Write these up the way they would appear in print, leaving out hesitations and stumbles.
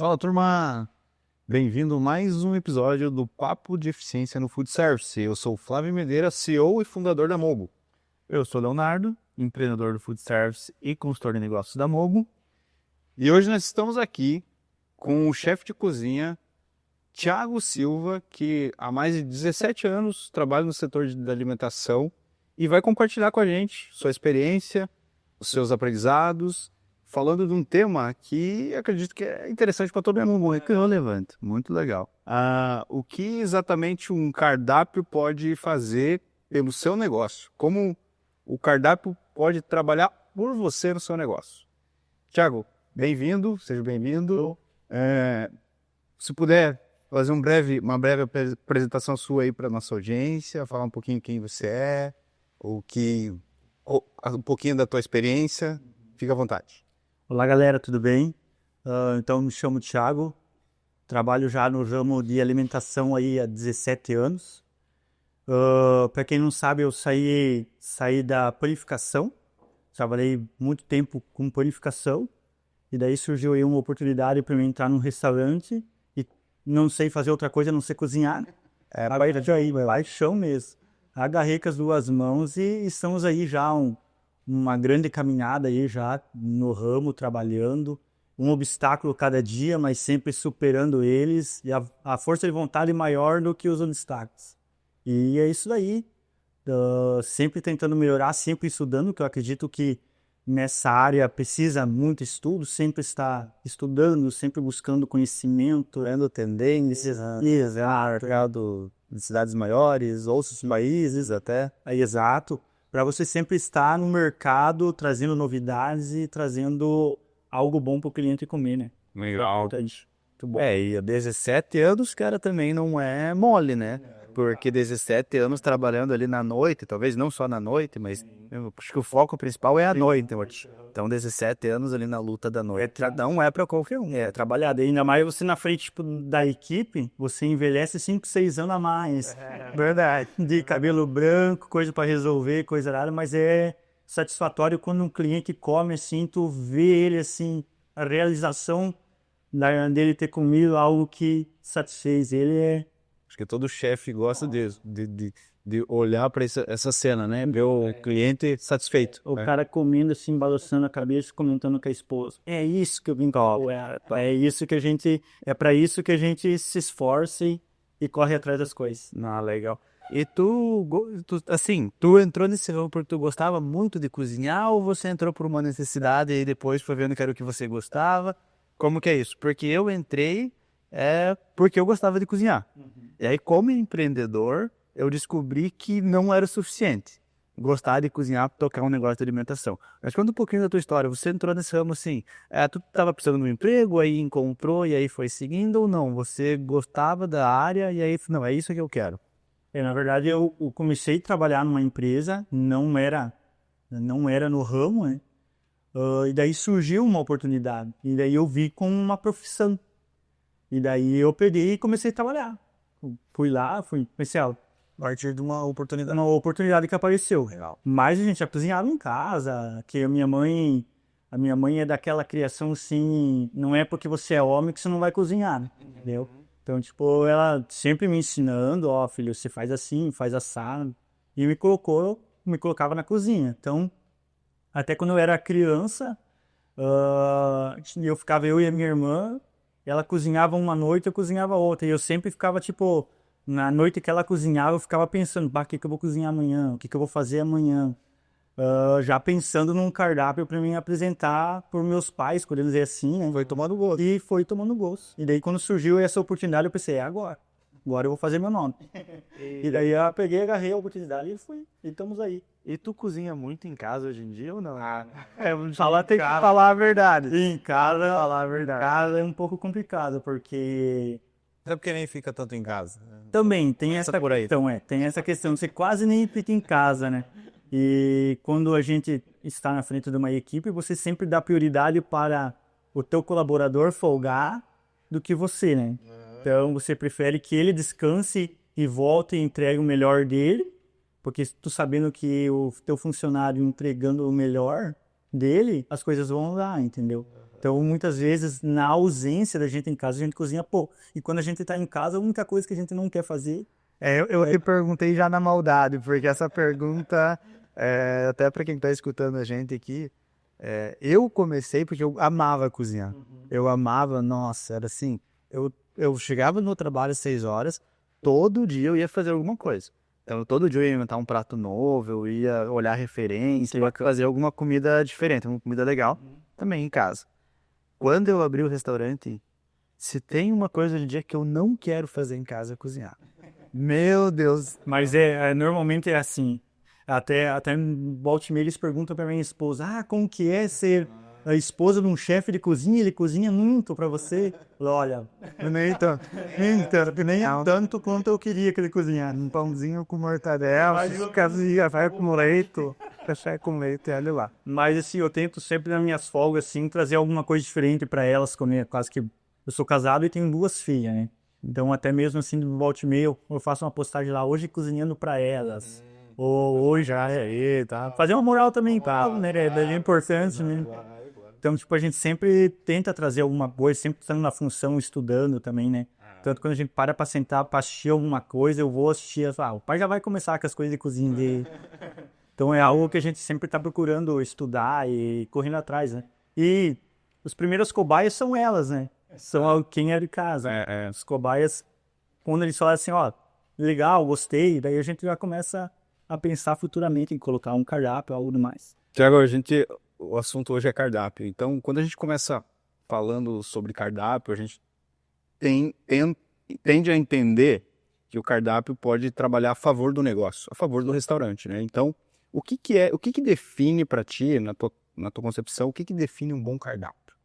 Fala, turma! Bem-vindo a mais um episódio do Papo de Eficiência no Food Service. Eu sou o Flávio Medeira, CEO e fundador da Mogo. Eu sou Leonardo, empreendedor do Food Service e consultor de negócios da Mogo. E hoje nós estamos aqui com o chefe de cozinha, Thiago Silva, que há mais de 17 anos trabalha no setor da alimentação e vai compartilhar com a gente sua experiência, os seus aprendizados, falando de um tema que acredito que é interessante para todo mundo, muito relevante, muito legal. O que exatamente um cardápio pode fazer pelo seu negócio? Como o cardápio pode trabalhar por você no seu negócio? Thiago, bem-vindo, seja bem-vindo. Se puder fazer uma breve apresentação sua aí para nossa audiência, falar um pouquinho quem você é, um pouquinho da tua experiência, fica à vontade. Olá, galera, tudo bem? Então, me chamo Thiago, trabalho já no ramo de alimentação aí há 17 anos. Para quem não sabe, eu saí da panificação, trabalhei muito tempo com panificação, e daí surgiu aí uma oportunidade para mim entrar num restaurante e não sei fazer outra coisa, não sei cozinhar. Paixão mesmo. Agarrei com as duas mãos e estamos aí já uma grande caminhada aí já no ramo, trabalhando, um obstáculo cada dia, mas sempre superando eles, e a força de vontade maior do que os obstáculos. E é isso daí, sempre tentando melhorar, sempre estudando, que eu acredito que nessa área precisa muito estudo, sempre está estudando, sempre buscando conhecimento, Vendo tendências, mercado de cidades maiores, outros países até. Exato. Para você sempre estar no mercado, trazendo novidades e trazendo algo bom para o cliente comer, né? Legal. Muito bom. E há 17 anos, cara, também não é mole, né? Porque 17 anos trabalhando ali na noite, talvez não só na noite, mas eu acho que o foco principal é a noite. Então, 17 anos ali na luta da noite, não é para qualquer um. Trabalhado. Ainda mais você na frente tipo, da equipe, você envelhece 5, 6 anos a mais. Verdade. De cabelo branco, coisa para resolver, coisa rara, mas é satisfatório quando um cliente come assim, tu vê ele assim, a realização dele ter comido algo que satisfez ele. Acho que todo chefe gosta disso, de olhar para essa cena, né? Ver o cliente satisfeito. O cara comendo assim, balançando a cabeça, comentando com a esposa. É isso que eu vim é isso que a gente, é para isso que a gente se esforça e corre atrás das coisas. Legal. E tu entrou nesse ramo porque tu gostava muito de cozinhar ou você entrou por uma necessidade e depois foi vendo que era o que você gostava? Como que é isso? Porque eu entrei porque eu gostava de cozinhar. E aí, como empreendedor, eu descobri que não era o suficiente gostar de cozinhar para tocar um negócio de alimentação. Mas conta um pouquinho da tua história. Você entrou nesse ramo assim, tu estava precisando de um emprego, aí encontrou e aí foi seguindo ou não? Você gostava da área e aí, não, é isso que eu quero. Na verdade, eu comecei a trabalhar numa empresa, não era no ramo, né? E daí surgiu uma oportunidade. E daí eu vi como uma profissão. E daí eu peguei e comecei a trabalhar. Fui lá, comecei a partir de uma oportunidade. Uma oportunidade que apareceu. Legal. Mas a gente já cozinhava em casa, que a minha mãe é daquela criação assim, não é porque você é homem que você não vai cozinhar, né? Entendeu? Então, tipo, ela sempre me ensinando, ó, filho, você faz assim, faz assado. E me colocava na cozinha. Então, até quando eu era criança, eu e a minha irmã, ela cozinhava uma noite, eu cozinhava outra. E eu sempre ficava, tipo, na noite que ela cozinhava, eu ficava pensando, o que eu vou cozinhar amanhã? O que eu vou fazer amanhã? Já pensando num cardápio para mim apresentar por meus pais, podemos dizer assim, né? Foi tomando gosto. E foi tomando gosto. E daí, quando surgiu essa oportunidade, eu pensei, agora eu vou fazer meu nome. E daí eu peguei, agarrei a oportunidade e fui. E estamos aí. E tu cozinha muito em casa hoje em dia ou não? Tem que falar a verdade. Em casa, falar a verdade. Em casa é um pouco complicado, porque... É porque nem fica tanto em casa. Também tem essa questão, tem essa questão. Você quase nem fica em casa, né? E quando a gente está na frente de uma equipe, você sempre dá prioridade para o teu colaborador folgar do que você, né? Então, você prefere que ele descanse e volte e entregue o melhor dele, porque tu sabendo que o teu funcionário entregando o melhor, dele, as coisas vão andar, entendeu? Então, muitas vezes, na ausência da gente em casa, a gente cozinha pouco. E quando a gente tá em casa, a única coisa que a gente não quer fazer. Eu te perguntei já na maldade, porque essa pergunta, até para quem está escutando a gente aqui, eu comecei porque eu amava cozinhar. Eu amava, nossa, era assim, eu chegava no trabalho às 6 horas, todo dia eu ia fazer alguma coisa. Então, todo dia eu ia inventar um prato novo, eu ia olhar referência, eu ia fazer alguma comida diferente, uma comida legal, também em casa. Quando eu abri o restaurante, se tem uma coisa hoje em dia que eu não quero fazer em casa, é cozinhar. Meu Deus. Mas normalmente é assim. Até volta e meia eles perguntam pra minha esposa, como que é ser a esposa de um chefe de cozinha? Ele cozinha muito pra você? Eu falo, olha, Nem tanto. nem tanto quanto eu queria que ele cozinhasse. Um pãozinho com mortadela, casinha, vai com leite, café com leite, olha lá. Mas assim, eu tento sempre nas minhas folgas, assim, trazer alguma coisa diferente pra elas comer. Quase que eu sou casado e tenho 2 filhas, né? Então, até mesmo assim, de volta e meia, eu faço uma postagem lá, hoje cozinhando pra elas. Ou hoje, tá? Fazer uma moral também, tá? Né? É importante, né? Então, tipo, a gente sempre tenta trazer alguma coisa, sempre estando na função, estudando também, né? Tanto quando a gente para pra sentar pra assistir alguma coisa, eu vou assistir, o pai já vai começar com as coisas de cozinha dele. Então, é algo que a gente sempre tá procurando estudar e correndo atrás, né? E os primeiros cobaias são elas, né? São quem é de casa. Os cobaias, quando eles falam assim, legal, gostei, daí a gente já começa a pensar futuramente em colocar um cardápio, algo mais. Tiago, o assunto hoje é cardápio. Então, quando a gente começa falando sobre cardápio, a gente tende a entender que o cardápio pode trabalhar a favor do negócio, a favor do restaurante, né? Então, o que define para ti, na tua concepção, o que define um bom cardápio?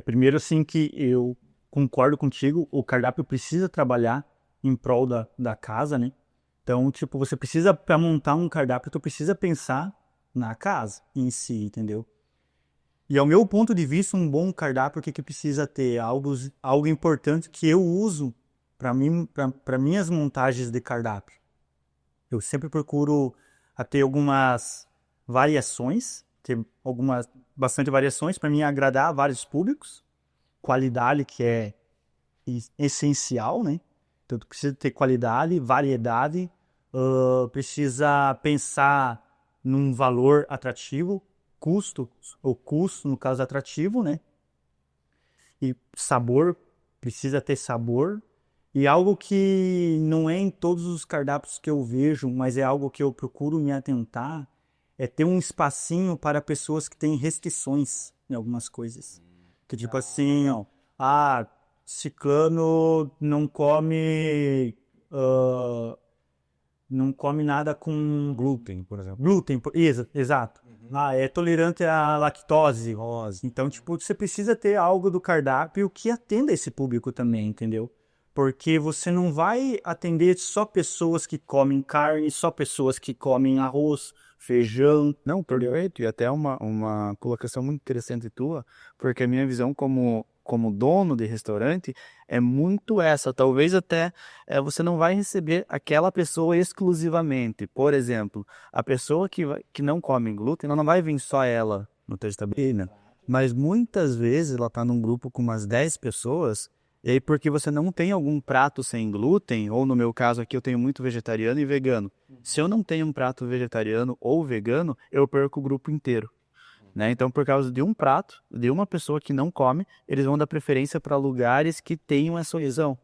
Primeiro assim que eu concordo contigo, o cardápio precisa trabalhar em prol da casa, né? Então, tipo, você precisa, para montar um cardápio, tu precisa pensar na casa em si, entendeu? E ao meu ponto de vista, um bom cardápio, o que precisa ter? Algo importante que eu uso para minhas montagens de cardápio. Eu sempre procuro ter algumas variações, bastante variações para mim agradar a vários públicos. Qualidade que é essencial, né? Então precisa ter qualidade, variedade, precisa pensar num valor atrativo, custo no caso atrativo, né? E sabor, precisa ter sabor. E algo que não é em todos os cardápios que eu vejo, mas é algo que eu procuro me atentar, é ter um espacinho para pessoas que têm restrições em algumas coisas. Que tipo assim, ciclano não come nada com Glúten, por exemplo. glúten, exato. É tolerante à lactose. Então, tipo, você precisa ter algo do cardápio que atenda esse público também, entendeu? Porque você não vai atender só pessoas que comem carne, só pessoas que comem arroz, feijão. Não, perfeito. E até uma colocação muito interessante tua, porque a minha visão como dono de restaurante é muito essa. Talvez até você não vai receber aquela pessoa exclusivamente. Por exemplo, a pessoa que não come glúten, ela não vai vir só ela no teu estabelecimento. Mas muitas vezes ela está num grupo com umas 10 pessoas, e aí porque você não tem algum prato sem glúten, ou no meu caso aqui eu tenho muito vegetariano e vegano. Se eu não tenho um prato vegetariano ou vegano, eu perco o grupo inteiro. Né? Então, por causa de um prato, de uma pessoa que não come, eles vão dar preferência para lugares que tenham essa opção.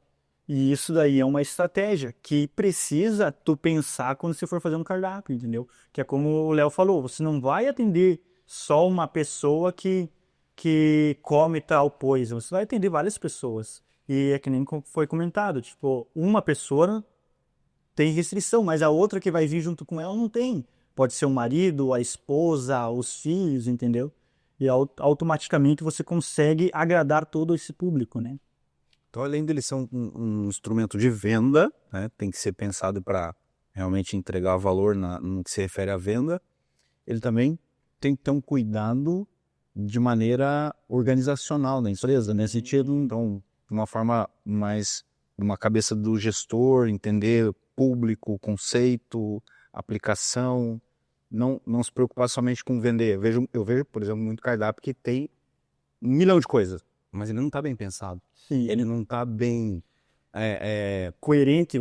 E isso daí é uma estratégia que precisa tu pensar quando você for fazer um cardápio, entendeu? Que é como o Léo falou, você não vai atender só uma pessoa que come tal coisa, você vai atender várias pessoas. E é que nem foi comentado, tipo, uma pessoa tem restrição, mas a outra que vai vir junto com ela não tem. Pode ser o marido, a esposa, os filhos, entendeu? E automaticamente você consegue agradar todo esse público, né? Então, além dele ser um instrumento de venda, né, tem que ser pensado para realmente entregar valor no que se refere à venda, ele também tem que ter um cuidado de maneira organizacional na empresa, nesse sentido, então, de uma forma mais, uma cabeça do gestor, entender público, conceito, aplicação, não se preocupar somente com vender. Eu vejo, por exemplo, muito cardápio que tem 1 milhão de coisas, mas ele não está bem pensado. Sim. Ele não está bem Coerente.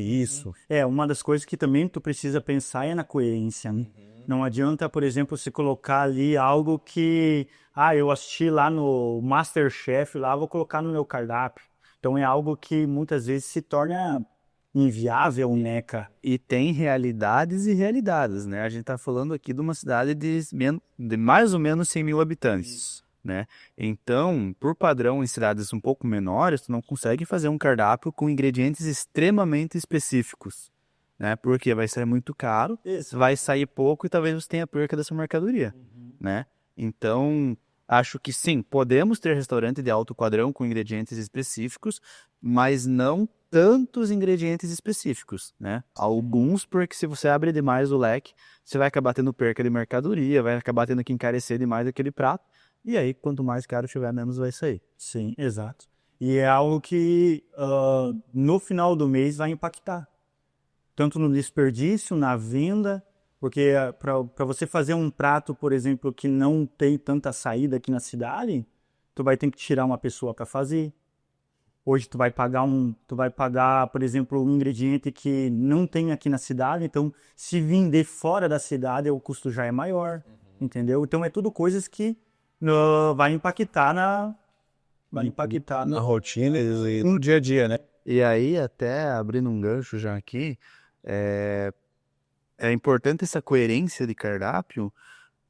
isso. Uma das coisas que também tu precisa pensar é na coerência, né? Não adianta, por exemplo, se colocar ali algo que, eu assisti lá no MasterChef, lá vou colocar no meu cardápio. Então é algo que muitas vezes se torna inviável, né, cara? E tem realidades e realidades, né? A gente tá falando aqui de uma cidade de mais ou menos 100 mil habitantes, né? Então, por padrão, em cidades um pouco menores, tu não consegue fazer um cardápio com ingredientes extremamente específicos, né? Porque vai ser muito caro, vai sair pouco e talvez você tenha perca dessa mercadoria, né? Então, acho que sim, podemos ter restaurante de alto padrão com ingredientes específicos, mas não tantos ingredientes específicos, né? Alguns, porque se você abre demais o leque, você vai acabar tendo perca de mercadoria, vai acabar tendo que encarecer demais aquele prato, e aí, quanto mais caro tiver, menos vai sair. Sim, exato. E é algo que no final do mês vai impactar. Tanto no desperdício, na venda, porque para você fazer um prato, por exemplo, que não tem tanta saída aqui na cidade, tu vai ter que tirar uma pessoa para fazer. Hoje tu vai pagar, por exemplo, um ingrediente que não tem aqui na cidade, então se vender fora da cidade, o custo já é maior, entendeu? Então é tudo coisas que vai impactar na rotina e no dia a dia, né? E aí, até abrindo um gancho já aqui, é importante essa coerência de cardápio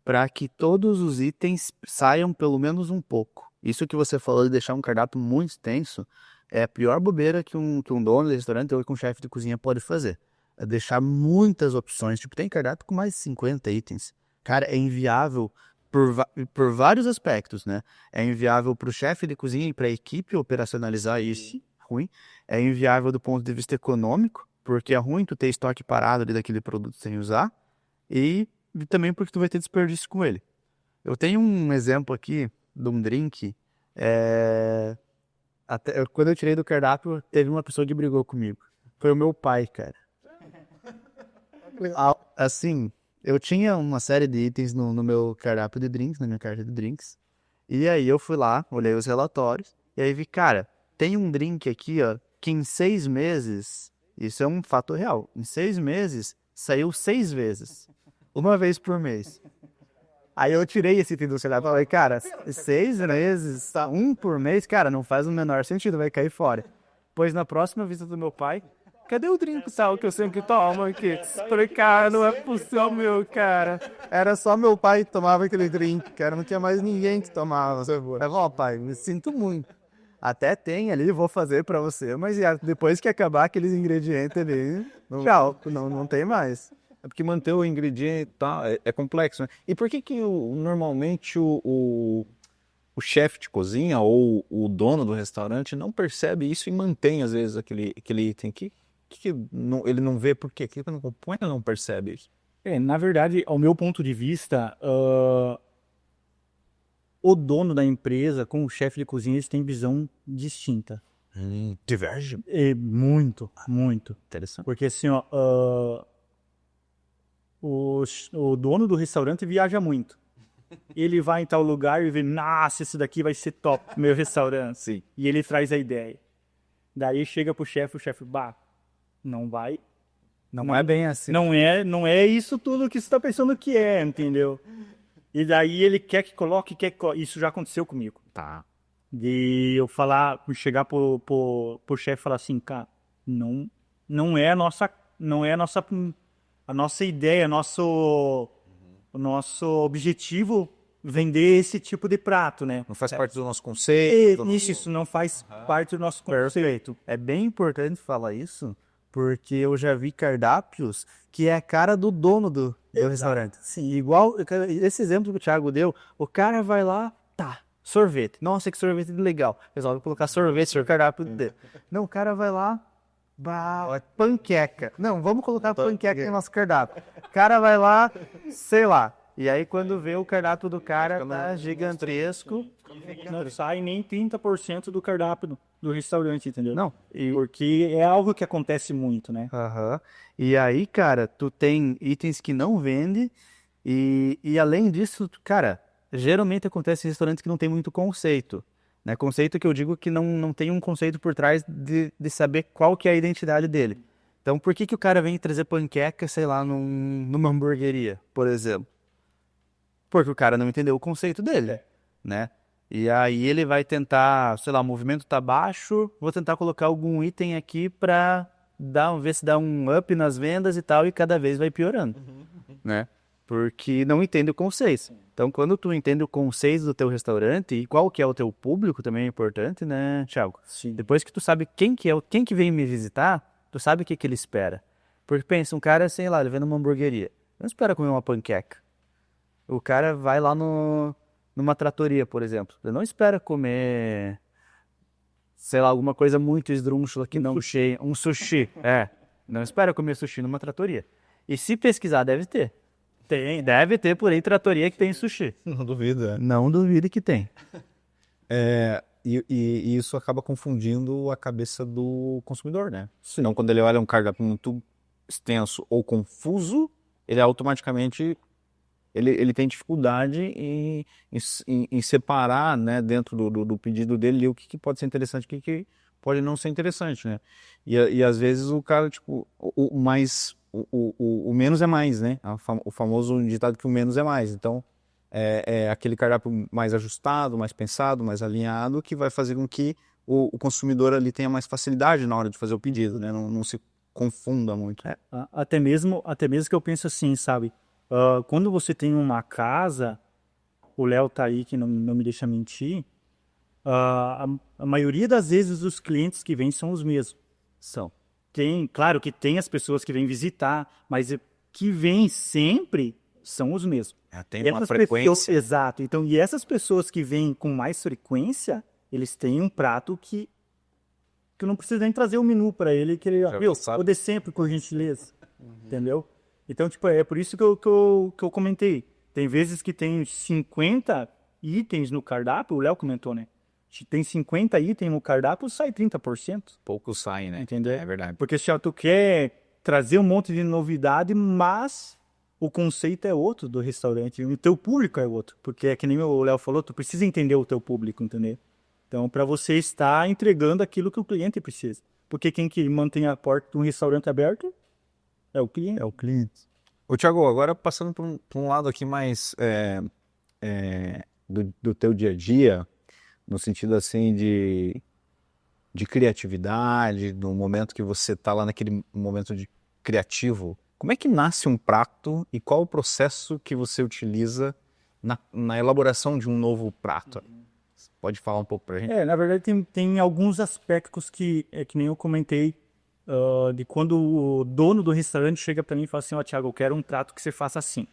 para que todos os itens saiam pelo menos um pouco. Isso que você falou de deixar um cardápio muito extenso é a pior bobeira que um dono de restaurante ou que um chefe de cozinha pode fazer. É deixar muitas opções. Tipo, tem cardápio com mais de 50 itens. Cara, é inviável por vários aspectos, né? É inviável para o chefe de cozinha e para a equipe operacionalizar isso. Ruim. É inviável do ponto de vista econômico, porque é ruim tu ter estoque parado ali daquele produto sem usar. E também porque tu vai ter desperdício com ele. Eu tenho um exemplo aqui de um drink. Quando eu tirei do cardápio, teve uma pessoa que brigou comigo. Foi o meu pai, cara. Assim, eu tinha uma série de itens no meu cardápio de drinks, na minha carta de drinks. E aí eu fui lá, olhei os relatórios, e aí vi, cara, tem um drink aqui, ó, que em 6 meses, isso é um fato real, em 6 meses, saiu 6 vezes. Uma vez por mês. Aí eu tirei esse item do cardápio e falei, cara, 6 meses, um por mês, cara, não faz o menor sentido, vai cair fora. Pois na próxima visita do meu pai, cadê o drink tal que eu sempre tomo aqui? Falei, cara, não é possível, meu, cara. Era só meu pai que tomava aquele drink, cara, não tinha mais ninguém que tomava. Eu falei, ó, pai, me sinto muito. Até tem ali, vou fazer pra você, mas depois que acabar aqueles ingredientes ali, tchau, não tem mais. É porque manter o ingrediente tá, é complexo, né? E por que normalmente o chefe de cozinha ou o dono do restaurante não percebe isso e mantém, às vezes, aquele item? Ele não vê por quê? Que não não percebe isso? Na verdade, ao meu ponto de vista, o dono da empresa com o chefe de cozinha, eles têm visão distinta. Diverge? Muito, muito. Interessante. Porque assim, ó, o dono do restaurante viaja muito. Ele vai em tal lugar e vê, nossa, esse daqui vai ser top, meu restaurante. Sim. E ele traz a ideia. Daí chega pro chefe, o chefe, não vai. Não é bem assim. Não é isso tudo que você tá pensando que é, entendeu? E daí ele quer que coloque, isso já aconteceu comigo. Tá. De eu chegar pro chefe e falar assim, cara, não é a nossa ideia, o nosso objetivo vender esse tipo de prato, né? Não faz parte do nosso conceito. Isso não faz parte do nosso conceito. É bem importante falar isso, porque eu já vi cardápios que é a cara do dono do restaurante. Sim, igual esse exemplo que o Thiago deu, o cara vai lá, sorvete. Nossa, que sorvete legal. Resolve colocar sorvete no cardápio dele. Não, o cara vai lá, panqueca. Não, vamos colocar panqueca no nosso cardápio. O cara vai lá, sei lá. E aí quando vê o cardápio do cara tá gigantesco. Não sai nem 30% do cardápio do restaurante, entendeu? Não, Porque é algo que acontece muito, né? aham. E aí, cara, tu tem itens que não vende e além disso, cara, geralmente acontece em restaurantes que não tem muito conceito, né? Conceito que eu digo que não tem um conceito por trás de saber qual que é a identidade dele. Então, por que que o cara vem trazer panqueca, sei lá, numa hamburgueria, por exemplo? Porque o cara não entendeu o conceito dele, né? E aí ele vai tentar, sei lá, o movimento tá baixo, vou tentar colocar algum item aqui pra ver se dá um up nas vendas e tal, e cada vez vai piorando, né? Porque não entende o conceito. Então, quando tu entende o conceito do teu restaurante e qual que é o teu público, também é importante, né, Thiago? Sim. Depois que tu sabe quem que vem me visitar, tu sabe o que que ele espera. Porque pensa, um cara, sei lá, ele vem numa hamburgueria, não espera comer uma panqueca. O cara vai lá numa tratoria, por exemplo. Ele não espera comer, sei lá, alguma coisa muito esdrúxula que não cheia. Um sushi. Não espera comer sushi numa tratoria. E se pesquisar, deve ter. Deve ter por aí tratoria que tem sushi. Não duvido, Não duvide que tem. E isso acaba confundindo a cabeça do consumidor, né? Então, quando ele olha um cardápio muito extenso ou confuso, ele automaticamente ele tem dificuldade em separar, né, dentro do pedido dele o que pode ser interessante e o que pode não ser interessante, né? E às vezes o cara, tipo, o menos é mais, né? O famoso ditado que o menos é mais. Então, é aquele cardápio mais ajustado, mais pensado, mais alinhado, que vai fazer com que o consumidor ali tenha mais facilidade na hora de fazer o pedido, né? Não se confunda muito. Até mesmo que eu penso assim, sabe? Quando você tem uma casa, o Léo tá aí que não me deixa mentir, a maioria das vezes os clientes que vêm são os mesmos. Claro que tem as pessoas que vêm visitar, mas que vêm sempre são os mesmos. Tem uma frequência. Exato. Então, e essas pessoas que vêm com mais frequência, eles têm um prato que eu não preciso nem trazer o menu para ele, que ele, vou dê sempre, por gentileza. Entendeu? Então, tipo, é por isso que eu comentei. Tem vezes que tem 50 itens no cardápio, o Léo comentou, né? Se tem 50 itens no cardápio, sai 30%. Pouco sai, né? Entendeu? É verdade. Porque se tu quer trazer um monte de novidade, mas o conceito é outro do restaurante, o teu público é outro. Porque é que nem o Léo falou, tu precisa entender o teu público, entendeu? Então, para você estar entregando aquilo que o cliente precisa. Porque quem que mantém a porta de um restaurante aberta é o cliente. É o cliente. Ô, Thiago, agora passando para um lado aqui mais do teu dia a dia, no sentido assim de criatividade, no momento que você está lá naquele momento de criativo, como é que nasce um prato e qual o processo que você utiliza na elaboração de um novo prato? Você pode falar um pouco pra gente? Na verdade tem alguns aspectos que nem eu comentei, de quando o dono do restaurante chega para mim e fala assim, Thiago, eu quero um prato que você faça assim.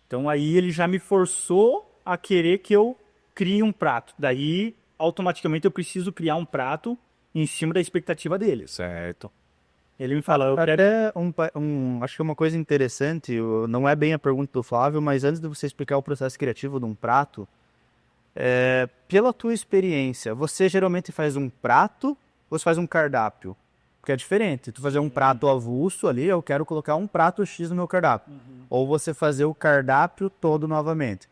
Então aí ele já me forçou a querer que eu crie um prato. Daí, automaticamente eu preciso criar um prato em cima da expectativa dele. Certo. Ele me fala, eu quero... Até acho que uma coisa interessante, não é bem a pergunta do Flávio, mas antes de você explicar o processo criativo de um prato, pela tua experiência, você geralmente faz um prato ou você faz um cardápio? Porque é diferente. Tu fazer um prato avulso ali, eu quero colocar um prato X no meu cardápio. Ou você fazer o cardápio todo novamente.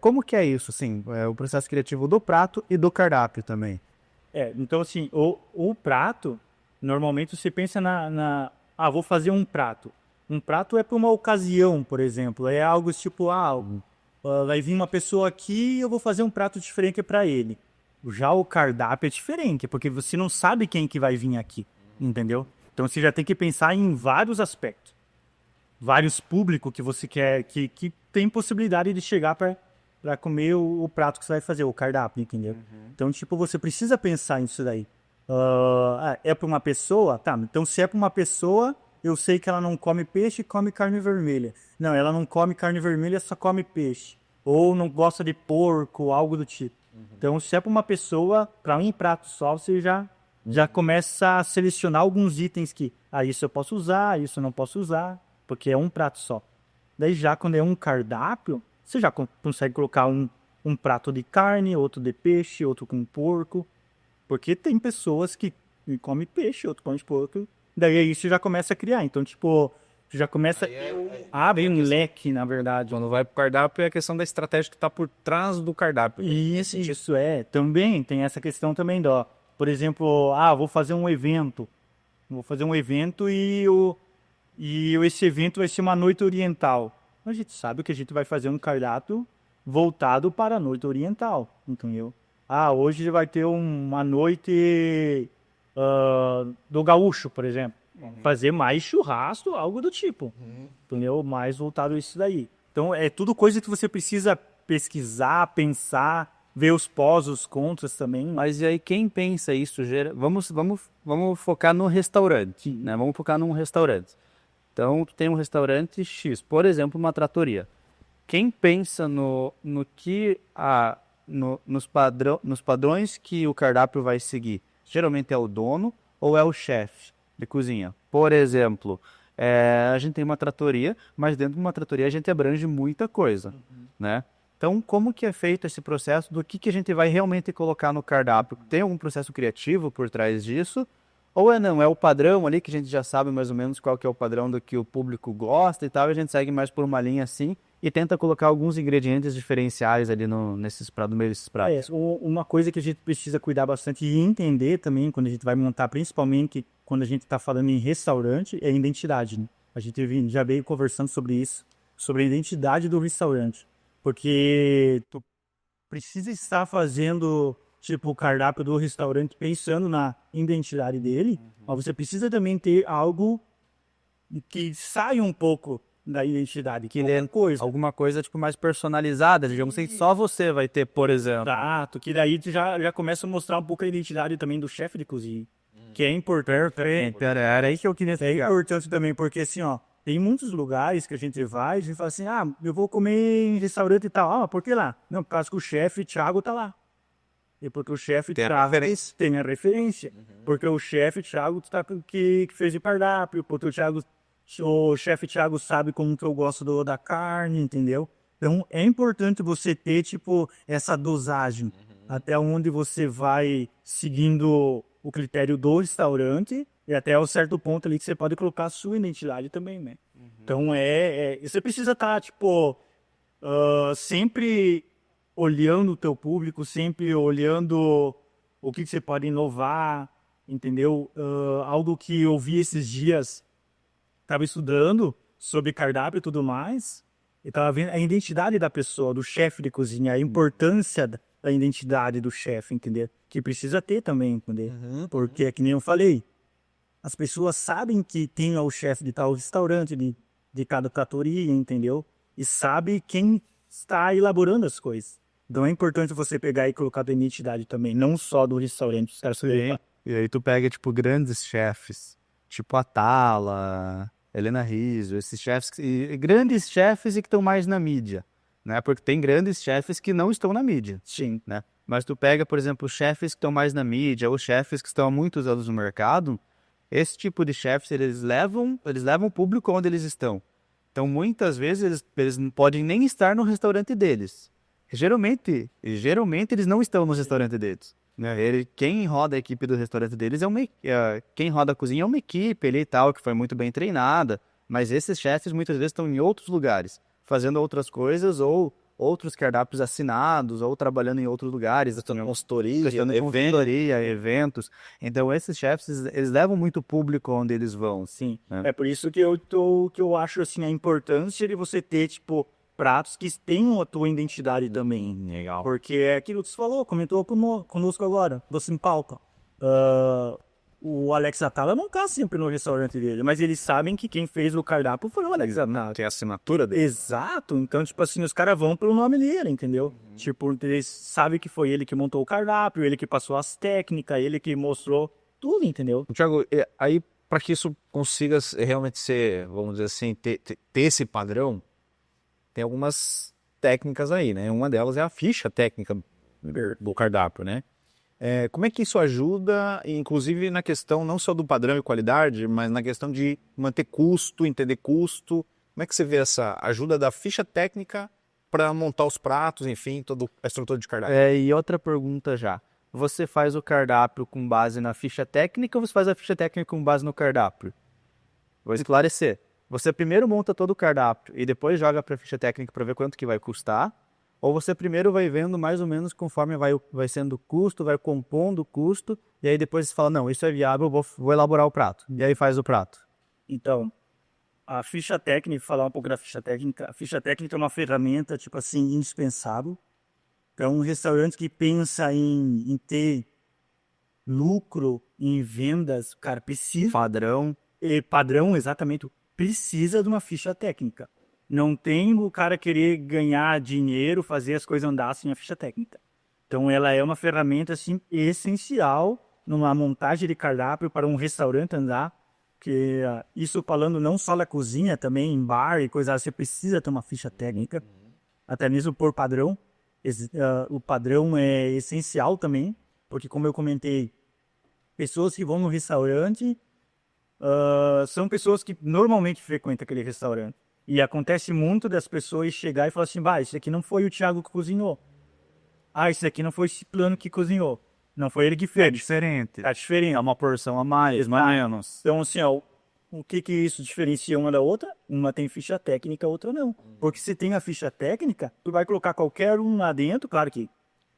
Como que é isso, assim? O processo criativo do prato e do cardápio também. Então assim, o prato, normalmente você pensa vou fazer um prato. Um prato é para uma ocasião, por exemplo. É algo tipo, vai vir uma pessoa aqui e eu vou fazer um prato diferente para ele. Já o cardápio é diferente, porque você não sabe quem que vai vir aqui, entendeu? Então você já tem que pensar em vários aspectos. Vários públicos que você quer, que tem possibilidade de chegar para comer o prato que você vai fazer, o cardápio, entendeu? Então, tipo, você precisa pensar nisso daí. É para uma pessoa? Tá, então se é para uma pessoa, eu sei que ela não come peixe e come carne vermelha. Não, ela não come carne vermelha, só come peixe. Ou não gosta de porco, algo do tipo. Então, se é para uma pessoa, para um prato só, você já começa a selecionar alguns itens que, isso eu posso usar, isso eu não posso usar, porque é um prato só. Daí já quando é um cardápio, você já consegue colocar um prato de carne, outro de peixe, outro com porco, Porque tem pessoas que comem peixe, outros comem porco. Daí aí você já começa a criar. Então, tipo, já começa a abrir um leque, na verdade. Quando vai pro cardápio é a questão da estratégia que tá por trás do cardápio. Isso é. Também tem essa questão também, por exemplo, vou fazer um evento. Vou fazer um evento e esse evento vai ser uma noite oriental. A gente sabe que a gente vai fazer um cardápio voltado para a noite oriental, entendeu? Hoje vai ter uma noite do gaúcho, por exemplo. Fazer mais churrasco, algo do tipo, entendeu? Mais voltado a isso daí. Então, é tudo coisa que você precisa pesquisar, pensar, ver os pós, os contras também. Mas e aí quem pensa isso? Vamos focar no restaurante, né? Vamos focar num restaurante. Então, tu tem um restaurante X, por exemplo, uma tratoria. Quem pensa nos padrões que o cardápio vai seguir? Geralmente é o dono ou é o chefe de cozinha. Por exemplo, a gente tem uma tratoria, mas dentro de uma tratoria a gente abrange muita coisa, né? Então, como que é feito esse processo do que a gente vai realmente colocar no cardápio? Tem algum processo criativo por trás disso? Ou não? É o padrão ali que a gente já sabe mais ou menos qual que é o padrão do que o público gosta e tal, e a gente segue mais por uma linha assim e tenta colocar alguns ingredientes diferenciais ali nesses pratos, no meio desses pratos. Uma coisa que a gente precisa cuidar bastante e entender também quando a gente vai montar, principalmente quando a gente está falando em restaurante, é a identidade, né? A gente já veio conversando sobre isso, sobre a identidade do restaurante. Porque tu precisa estar fazendo, tipo, o cardápio do restaurante pensando na identidade dele, mas você precisa também ter algo que saia um pouco da identidade, que é coisa. Alguma coisa tipo mais personalizada, digamos assim, só você vai ter, por exemplo. Exato, que daí tu já começa a mostrar um pouco a identidade também do chefe de cozinha, que é importante. Era aí que eu queria É importante também, porque assim, tem muitos lugares que a gente vai e fala assim, eu vou comer em restaurante e tal. Por que lá? Não, por causa que o chefe Thiago tá lá. E porque o chefe Tem a Thiago referência. tem a referência. Porque o chefe Thiago que fez o cardápio, porque o chefe Thiago sabe como que eu gosto da carne, entendeu? Então, é importante você ter, tipo, essa dosagem. Até onde você vai seguindo o critério do restaurante e até o certo ponto ali que você pode colocar a sua identidade também, né? Então, você precisa estar, tipo, sempre olhando o teu público, sempre olhando o que você pode inovar, entendeu? Algo que eu vi esses dias, estava estudando sobre cardápio e tudo mais, e estava vendo a identidade da pessoa, do chefe de cozinha, a importância da identidade do chefe, entendeu? Que precisa ter também, entendeu? Porque é que nem eu falei, as pessoas sabem que tem o chefe de tal restaurante, de cada tratoria, entendeu? E sabe quem está elaborando as coisas. Então é importante você pegar e colocar a tua identidade também, não só do restaurante. E aí tu pega, tipo, grandes chefes, tipo a Tala, Helena Rizzo, esses chefes, grandes chefes e que estão mais na mídia, né? Porque tem grandes chefes que não estão na mídia. Sim. Né? Mas tu pega, por exemplo, chefes que estão mais na mídia ou chefes que estão há muitos anos no mercado, esse tipo de chefes, eles levam o público onde eles estão. Então, muitas vezes, eles não podem nem estar no restaurante deles. Geralmente eles não estão no restaurante deles. Né? Quem roda a equipe do restaurante deles quem roda a cozinha é uma equipe ali e tal, que foi muito bem treinada, mas esses chefes muitas vezes estão em outros lugares, fazendo outras coisas ou outros cardápios assinados, ou trabalhando em outros lugares, prestando consultoria, eventos. Então esses chefes, eles levam muito público onde eles vão. Sim, Né? é por isso que eu acho assim, a importância de você ter, tipo, pratos que tenham a tua identidade também. Legal. Porque é aquilo que você falou, comentou conosco agora, você em pauta. O Alex Atala não tá sempre no restaurante dele, mas eles sabem que quem fez o cardápio foi o Alex Atala. Tem a assinatura dele. Exato, então, tipo assim, os caras vão pelo nome dele, entendeu? Tipo, eles sabem que foi ele que montou o cardápio, ele que passou as técnicas, ele que mostrou tudo, entendeu? Thiago, aí para que isso consiga realmente ser, vamos dizer assim, ter esse padrão, tem algumas técnicas aí, né? Uma delas é a ficha técnica do cardápio, né? Como é que isso ajuda, inclusive na questão não só do padrão e qualidade, mas na questão de manter custo, entender custo? Como é que você vê essa ajuda da ficha técnica para montar os pratos, enfim, toda a estrutura de cardápio? E outra pergunta já. você faz o cardápio com base na ficha técnica ou você faz a ficha técnica com base no cardápio? Vou esclarecer. Você primeiro monta todo o cardápio e depois joga para a ficha técnica para ver quanto que vai custar? Ou você primeiro vai vendo mais ou menos conforme vai sendo o custo, vai compondo o custo, e aí depois você fala, não, isso é viável, vou elaborar o prato. E aí faz o prato. Então, a ficha técnica, falar um pouco da ficha técnica. A ficha técnica é uma ferramenta, tipo assim, indispensável. Para um restaurante que pensa em ter lucro em vendas, cara, precisa. Padrão, exatamente. Precisa de uma ficha técnica. Não tem o cara querer ganhar dinheiro, fazer as coisas andar sem a ficha técnica. Então, ela é uma ferramenta assim, essencial numa montagem de cardápio para um restaurante andar. Que isso falando não só da cozinha, também em bar e coisas assim, você precisa ter uma ficha técnica. Até mesmo por padrão. O padrão é essencial também, porque como eu comentei, pessoas que vão no restaurante são pessoas que normalmente frequentam aquele restaurante. E acontece muito das pessoas chegar e falar assim, isso aqui não foi o Thiago que cozinhou. Isso aqui não foi esse plano que cozinhou. Não foi ele que fez. É diferente. É diferente. É uma porção a mais, menos. Então, assim, o que isso diferencia uma da outra? Uma tem ficha técnica, a outra não. Porque se tem a ficha técnica, tu vai colocar qualquer um lá dentro, claro que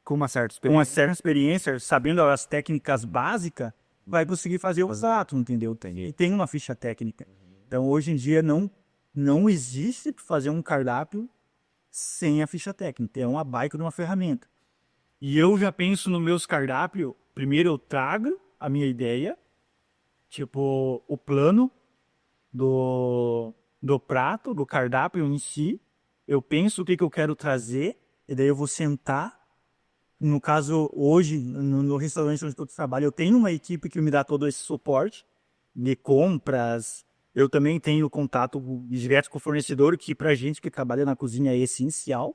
Com uma certa com uma certa experiência, sabendo as técnicas básicas, vai conseguir fazer o exato, entendeu? E tem uma ficha técnica. Então, hoje em dia, não existe fazer um cardápio sem a ficha técnica. É uma baita de uma ferramenta. E eu já penso nos meus cardápios. Primeiro eu trago a minha ideia, tipo o plano do prato, do cardápio em si. Eu penso o que eu quero trazer, e daí eu vou sentar. No caso, hoje, no restaurante onde eu trabalho, eu tenho uma equipe que me dá todo esse suporte de compras. Eu também tenho contato direto com o fornecedor, que pra gente que trabalha na cozinha é essencial.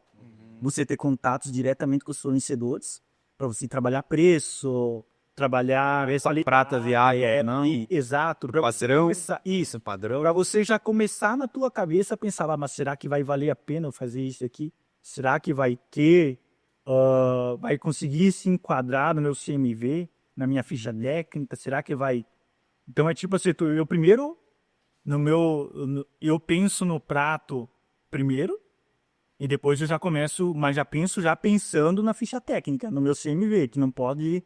Você ter contatos diretamente com os fornecedores, para você trabalhar preço, trabalhar prata viagem, não? Exato. Padrão. Isso, padrão. Para você já começar na tua cabeça a pensar, mas será que vai valer a pena eu fazer isso aqui? Será que vai vai conseguir se enquadrar no meu CMV, na minha ficha técnica? Será que vai? Então é tipo assim, eu primeiro, eu penso no prato primeiro, e depois eu já começo, mas já penso pensando na ficha técnica, no meu CMV, que não pode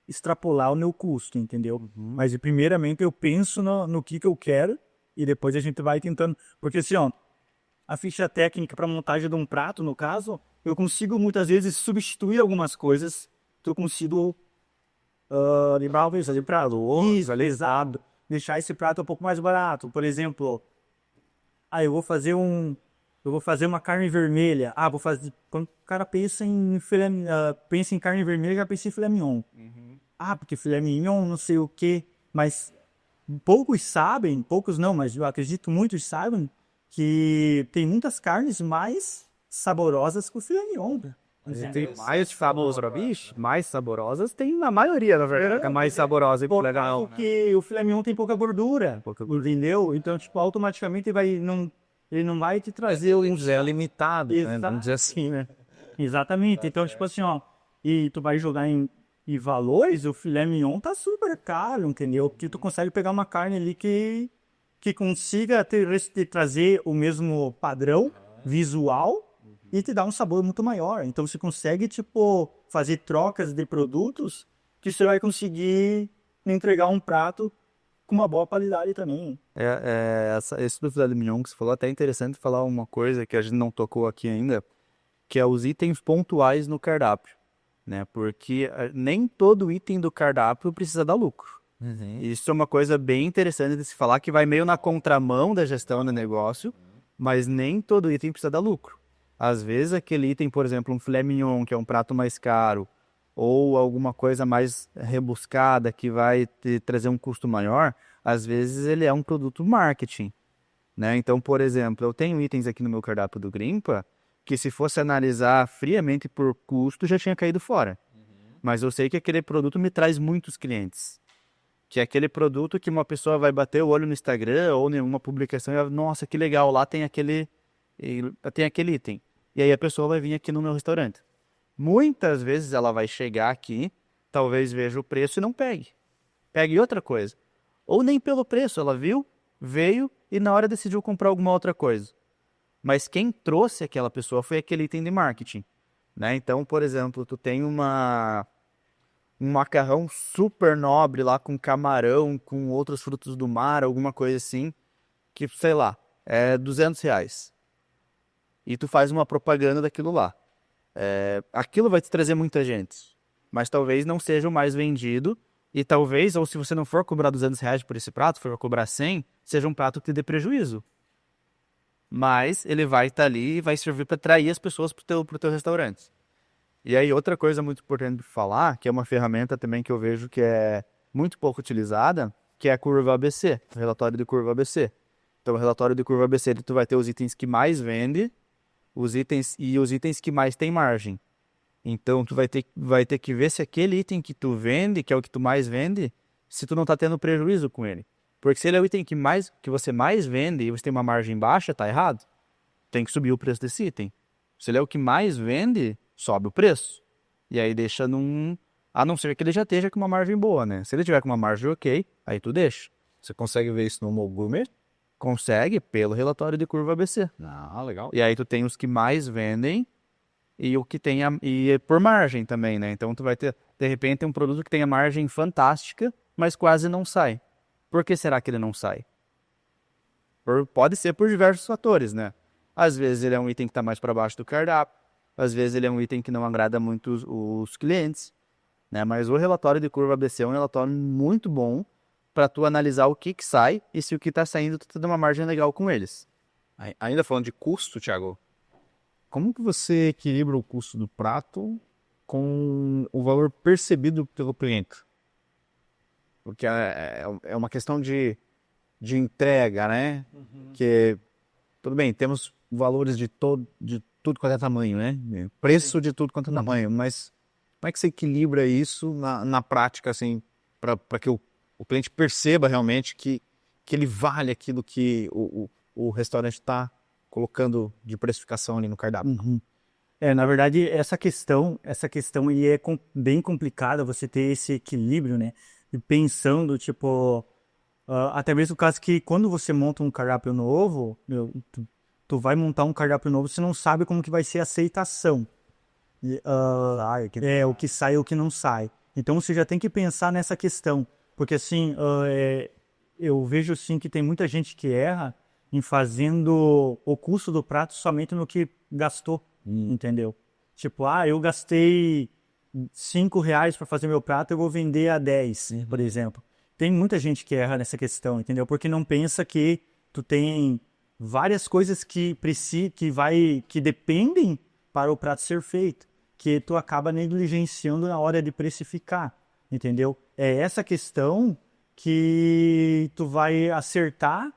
extrapolar o meu custo, entendeu? Mas primeiramente eu penso no que eu quero e depois a gente vai tentando. Porque assim, a ficha técnica para montagem de um prato, no caso, eu consigo muitas vezes substituir algumas coisas que eu consigo lembrar o de prato. Isso, alisado. Deixar esse prato um pouco mais barato. Por exemplo, eu vou fazer uma carne vermelha. Quando o cara pensa em pensa em carne vermelha, já pensa em filé mignon. Porque filé mignon, não sei o quê. Mas poucos não, mas eu acredito muitos saibam que tem muitas carnes mais saborosas que o filé mignon. Tem mais saborosas, bicho, mais saborosas, tem na maioria, na verdade, é mais saborosa e legal. Porque o filé mignon tem pouca gordura, entendeu? Então, tipo, automaticamente ele não vai te trazer o limitado, né? Vamos dizer assim, né? Exatamente. Então, tipo assim, e tu vai jogar em valores, o filé mignon tá super caro, entendeu? Porque tu consegue pegar uma carne ali que consiga te trazer o mesmo padrão visual e te dar um sabor muito maior. Então, você consegue, tipo, fazer trocas de produtos que você vai conseguir entregar um prato com uma boa qualidade também. Esse do filé mignon que você falou, até é interessante falar uma coisa que a gente não tocou aqui ainda, que é os itens pontuais no cardápio, né? Porque nem todo item do cardápio precisa dar lucro. Isso é uma coisa bem interessante de se falar, que vai meio na contramão da gestão do negócio, mas nem todo item precisa dar lucro. Às vezes aquele item, por exemplo, um filé mignon, que é um prato mais caro, ou alguma coisa mais rebuscada que vai te trazer um custo maior, às vezes ele é um produto marketing, né? Então, por exemplo, eu tenho itens aqui no meu cardápio do Grimpa que, se fosse analisar friamente por custo, já tinha caído fora. Mas eu sei que aquele produto me traz muitos clientes. Que é aquele produto que uma pessoa vai bater o olho no Instagram ou em uma publicação e vai, nossa, que legal, lá tem aquele item. E aí a pessoa vai vir aqui no meu restaurante. Muitas vezes ela vai chegar aqui, talvez veja o preço e não pegue. Pegue outra coisa. Ou nem pelo preço, ela viu, veio e na hora decidiu comprar alguma outra coisa. Mas quem trouxe aquela pessoa foi aquele item de marketing, né? Então, por exemplo, tu tem um macarrão super nobre lá com camarão, com outros frutos do mar, alguma coisa assim, que, sei lá, é R$ 200. E tu faz uma propaganda daquilo lá. Aquilo vai te trazer muita gente, mas talvez não seja o mais vendido e talvez, ou se você não for cobrar R$ 200 por esse prato, for cobrar 100, seja um prato que te dê prejuízo. Mas ele vai estar ali e vai servir para atrair as pessoas para o teu restaurante. E aí outra coisa muito importante de falar, que é uma ferramenta também que eu vejo que é muito pouco utilizada, que é a curva ABC, o relatório de curva ABC. Então o relatório de curva ABC, tu vai ter os itens que mais vende, os itens que mais tem margem. Então tu vai ter que ver se aquele item que tu vende, que é o que tu mais vende, se tu não tá tendo prejuízo com ele. Porque se ele é o item que você mais vende e você tem uma margem baixa, tá errado. Tem que subir o preço desse item. Se ele é o que mais vende, sobe o preço. E aí deixa num... A não ser que ele já esteja com uma margem boa, né? Se ele tiver com uma margem ok, aí tu deixa. Você consegue ver isso no Mogumi? Consegue pelo relatório de curva ABC. Ah, legal. E aí tu tem os que mais vendem e o que tem e por margem também, né? Então tu vai ter, de repente, um produto que tem a margem fantástica, mas quase não sai. Por que será que ele não sai? Pode ser por diversos fatores, né? Às vezes ele é um item que está mais para baixo do cardápio, às vezes ele é um item que não agrada muito os clientes, né? Mas o relatório de curva ABC é um relatório muito bom para tu analisar o que sai e se o que está saindo tu tá dando uma margem legal com eles. Ainda falando de custo, Thiago, como que você equilibra o custo do prato com o valor percebido pelo cliente? Porque é uma questão de entrega, né? Que, tudo bem, temos valores de tudo quanto é tamanho, né? Preço de tudo quanto é tamanho, mas como é que você equilibra isso na prática, assim, para que o cliente perceba realmente que ele vale aquilo que o restaurante está colocando de precificação ali no cardápio? Na verdade, essa questão aí é bem complicada, você ter esse equilíbrio, né? E pensando, tipo, até mesmo o caso que quando você monta um cardápio novo, tu vai montar um cardápio novo, você não sabe como que vai ser a aceitação. O que sai e o que não sai. Então você já tem que pensar nessa questão. Porque assim, eu vejo sim que tem muita gente que erra em fazendo o custo do prato somente no que gastou, entendeu? Tipo, eu gastei R$ 5 para fazer meu prato, eu vou vender a 10, por exemplo. Tem muita gente que erra nessa questão, entendeu? Porque não pensa que tu tem várias coisas que dependem para o prato ser feito, que tu acaba negligenciando na hora de precificar, entendeu? É essa questão que tu vai acertar,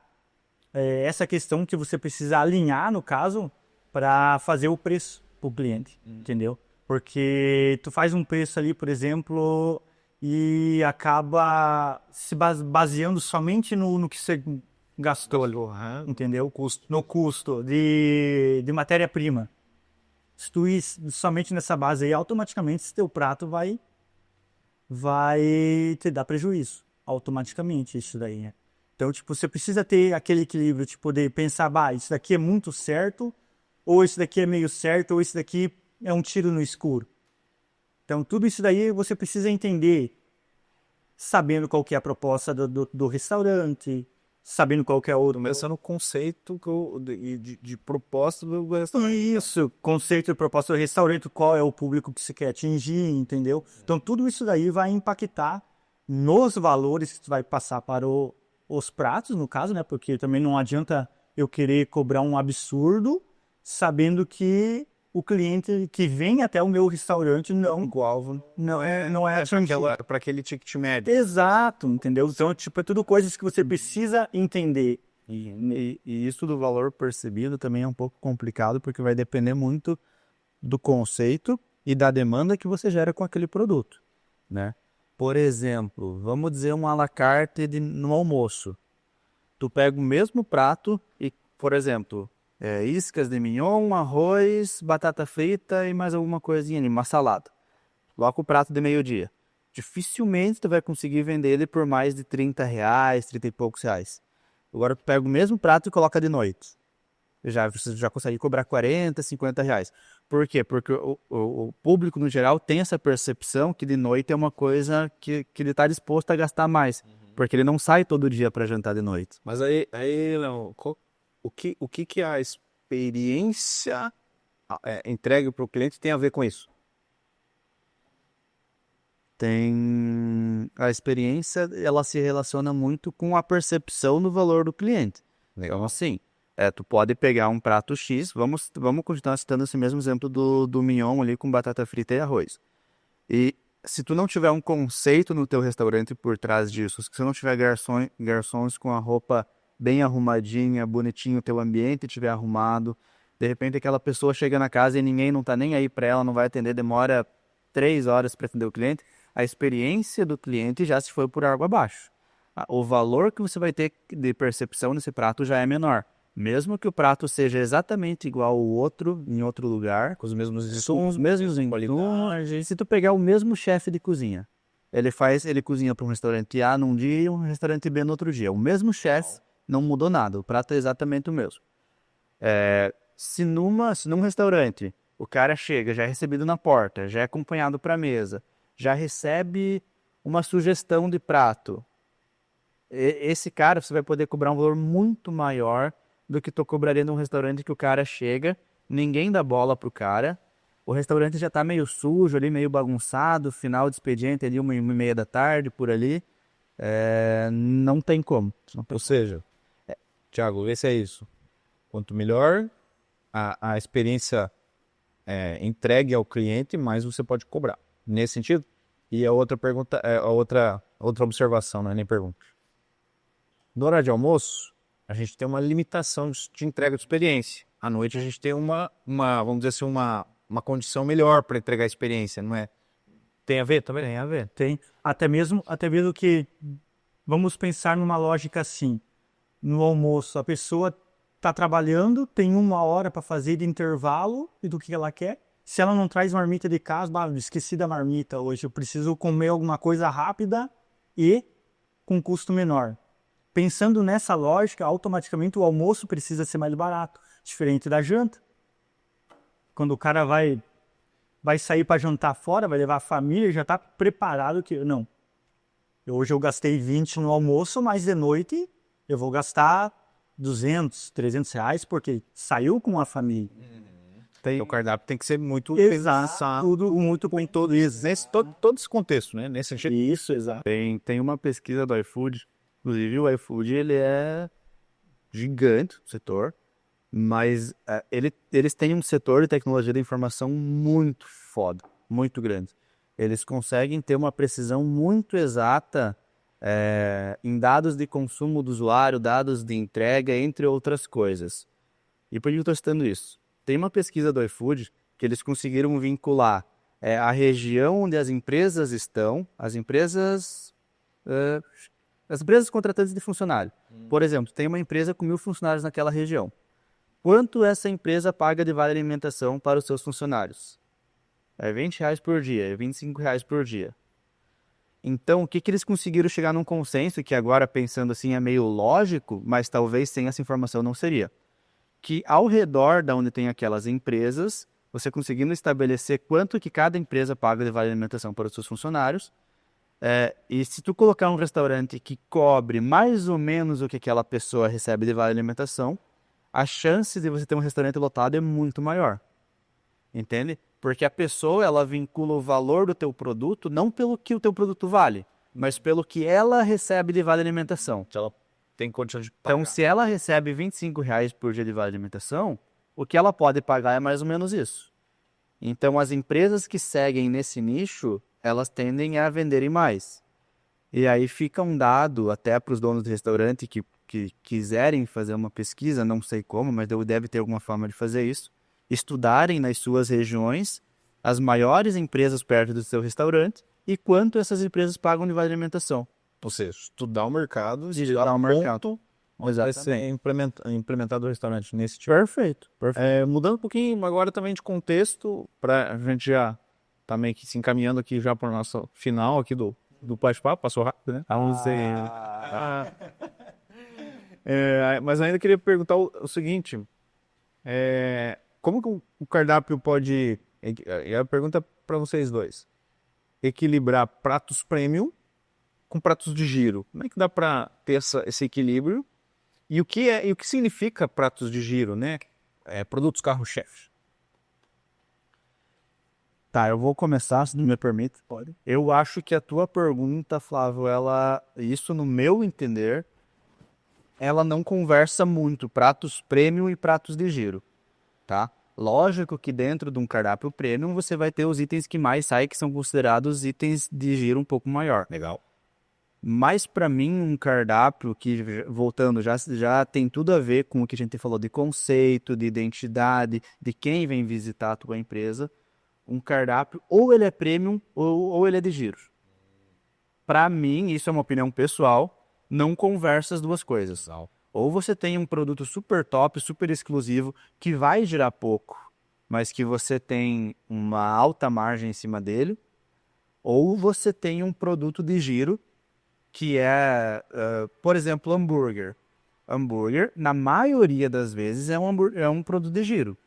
essa questão que você precisa alinhar, no caso, para fazer o preço para o cliente, entendeu? Porque tu faz um preço ali, por exemplo, e acaba se baseando somente no que você gastou ali, entendeu? No custo de matéria-prima. Se tu ir somente nessa base aí, automaticamente esse teu prato vai te dar prejuízo. Automaticamente isso daí, né? Então, tipo, você precisa ter aquele equilíbrio de poder pensar, isso daqui é muito certo, ou isso daqui é meio certo, ou isso daqui é um tiro no escuro. Então, tudo isso daí você precisa entender, sabendo qual que é a proposta do restaurante, sabendo qual que é o... Começa no conceito de proposta do restaurante. Isso, conceito e proposta do restaurante, qual é o público que você quer atingir, entendeu? Então, tudo isso daí vai impactar nos valores que tu vai passar para os pratos, no caso, né? Porque também não adianta eu querer cobrar um absurdo, sabendo que o cliente que vem até o meu restaurante não é para aquele ticket médio. Exato, entendeu? Então, tipo, é tudo coisas que você precisa entender. E isso do valor percebido também é um pouco complicado, porque vai depender muito do conceito e da demanda que você gera com aquele produto, né? Por exemplo, vamos dizer um à la carte no almoço. Tu pega o mesmo prato e, por exemplo, iscas de mignon, arroz, batata frita e mais alguma coisinha ali, uma salada. Coloca o prato de meio-dia. Dificilmente tu vai conseguir vender ele por mais de R$ 30, 30 e poucos reais. Agora tu pega o mesmo prato e coloca de noite. Você já consegue cobrar 40, 50 reais. Por quê? Porque o público, no geral, tem essa percepção que de noite é uma coisa que ele está disposto a gastar mais. Porque ele não sai todo dia para jantar de noite. Mas aí Léo, o que a experiência entregue para o cliente tem a ver com isso? A experiência, ela se relaciona muito com a percepção do valor do cliente. Então, assim, tu pode pegar um prato X, vamos continuar citando esse mesmo exemplo do mignon ali com batata frita e arroz. E se tu não tiver um conceito no teu restaurante por trás disso, se você não tiver garçons com a roupa bem arrumadinha, bonitinho, o teu ambiente estiver arrumado, de repente aquela pessoa chega na casa e ninguém não tá nem aí para ela, não vai atender, demora 3 horas para atender o cliente, a experiência do cliente já se foi por água abaixo. O valor que você vai ter de percepção nesse prato já é menor. Mesmo que o prato seja exatamente igual ao outro, em outro lugar, Com os mesmos são os mesmos ingredientes. Se tu pegar o mesmo chefe de cozinha, ele cozinha para um restaurante A num dia e um restaurante B no outro dia. O mesmo chefe, não mudou nada, o prato é exatamente o mesmo. Se num restaurante o cara chega, já é recebido na porta, já é acompanhado para a mesa, já recebe uma sugestão de prato, esse cara você vai poder cobrar um valor muito maior do que tu cobraria num restaurante que o cara chega, ninguém dá bola pro cara, o restaurante já tá meio sujo ali, meio bagunçado, final de expediente ali 1h30 da tarde, por ali, não tem como. Ou seja, Thiago, esse é isso. Quanto melhor a experiência entregue ao cliente, mais você pode cobrar. Nesse sentido? E a outra pergunta, outra observação, não é nem pergunta. No horário de almoço, a gente tem uma limitação de entrega de experiência. À noite a gente tem vamos dizer assim, uma condição melhor para entregar a experiência, não é? Tem a ver também? Tem a ver, tem. Até mesmo que, vamos pensar numa lógica assim, no almoço, a pessoa está trabalhando, tem 1 hora para fazer de intervalo e do que ela quer. Se ela não traz marmita de casa, esqueci da marmita hoje, eu preciso comer alguma coisa rápida e com custo menor. Pensando nessa lógica, automaticamente o almoço precisa ser mais barato, diferente da janta. Quando o cara vai sair para jantar fora, vai levar a família, já está preparado que, não, hoje eu gastei 20 no almoço, mas de noite eu vou gastar 200, 300 reais, porque saiu com a família. O cardápio tem que ser muito pensado, tudo muito com todo esse contexto, né? Nesse sentido. Isso, exato. Tem uma pesquisa do iFood, inclusive o iFood ele é gigante, o setor, mas eles têm um setor de tecnologia da informação muito foda, muito grande. Eles conseguem ter uma precisão muito exata em dados de consumo do usuário, dados de entrega, entre outras coisas. E por que eu estou citando isso? Tem uma pesquisa do iFood que eles conseguiram vincular a região onde as empresas estão, as empresas contratantes de funcionário. Por exemplo, tem uma empresa com 1.000 funcionários naquela região. Quanto essa empresa paga de vale alimentação para os seus funcionários? É R$20 por dia, é R$25 por dia. Então, o que eles conseguiram chegar num consenso, que agora pensando assim é meio lógico, mas talvez sem essa informação não seria. Que ao redor da onde tem aquelas empresas, você conseguindo estabelecer quanto que cada empresa paga de vale alimentação para os seus funcionários, e se tu colocar um restaurante que cobre mais ou menos o que aquela pessoa recebe de vale alimentação, a chance de você ter um restaurante lotado é muito maior. Entende? Porque a pessoa, ela vincula o valor do teu produto não pelo que o teu produto vale, mas pelo que ela recebe de vale alimentação. Ela tem condição de pagar. Então, se ela recebe R$25 por dia de vale alimentação, o que ela pode pagar é mais ou menos isso. Então, as empresas que seguem nesse nicho, elas tendem a venderem mais. E aí fica um dado até para os donos de restaurante que quiserem fazer uma pesquisa, não sei como, mas deve ter alguma forma de fazer isso, estudarem nas suas regiões as maiores empresas perto do seu restaurante e quanto essas empresas pagam de vale alimentação. Ou seja, estudar o mercado, Estudar o mercado. vai ser implementado o restaurante nesse tipo. Perfeito. Mudando um pouquinho agora também de contexto, a gente já tá meio que se encaminhando aqui já para o nosso final aqui do bate-papo, passou rápido, né? Mas ainda queria perguntar o seguinte, como que o cardápio pode, e a pergunta para vocês dois, equilibrar pratos premium com pratos de giro? Como é que dá para ter esse equilíbrio? E o que significa pratos de giro, né? Produtos carro-chefe. Tá, eu vou começar, se me permite. Pode. Eu acho que a tua pergunta, Flávio, isso no meu entender, ela não conversa muito pratos premium e pratos de giro, tá? Lógico que dentro de um cardápio premium você vai ter os itens que mais saem, que são considerados itens de giro um pouco maior. Legal. Mas para mim um cardápio que, voltando, já tem tudo a ver com o que a gente falou de conceito, de identidade, de quem vem visitar a tua empresa, um cardápio ou ele é premium ou ele é de giro. Para mim, isso é uma opinião pessoal, não conversa as duas coisas. Ou você tem um produto super top, super exclusivo, que vai girar pouco, mas que você tem uma alta margem em cima dele, ou você tem um produto de giro, que por exemplo, hambúrguer. Hambúrguer, na maioria das vezes, é um produto de giro.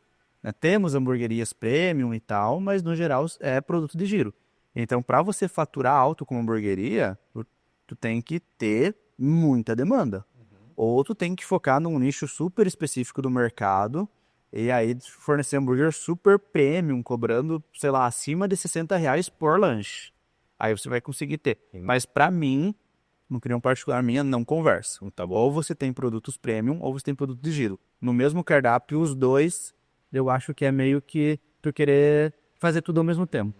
Né? Temos hamburguerias premium e tal, mas no geral é produto de giro. Então, para você faturar alto com hamburgueria, tu tem que ter muita demanda. Ou tu tem que focar num nicho super específico do mercado e aí fornecer hambúrguer super premium, cobrando, sei lá, acima de R$60 por lanche. Aí você vai conseguir ter. Mas para mim, uma opinião particular minha, não conversa. Tá bom? Ou você tem produtos premium ou você tem produto de giro. No mesmo cardápio, os dois, eu acho que é meio que tu querer fazer tudo ao mesmo tempo.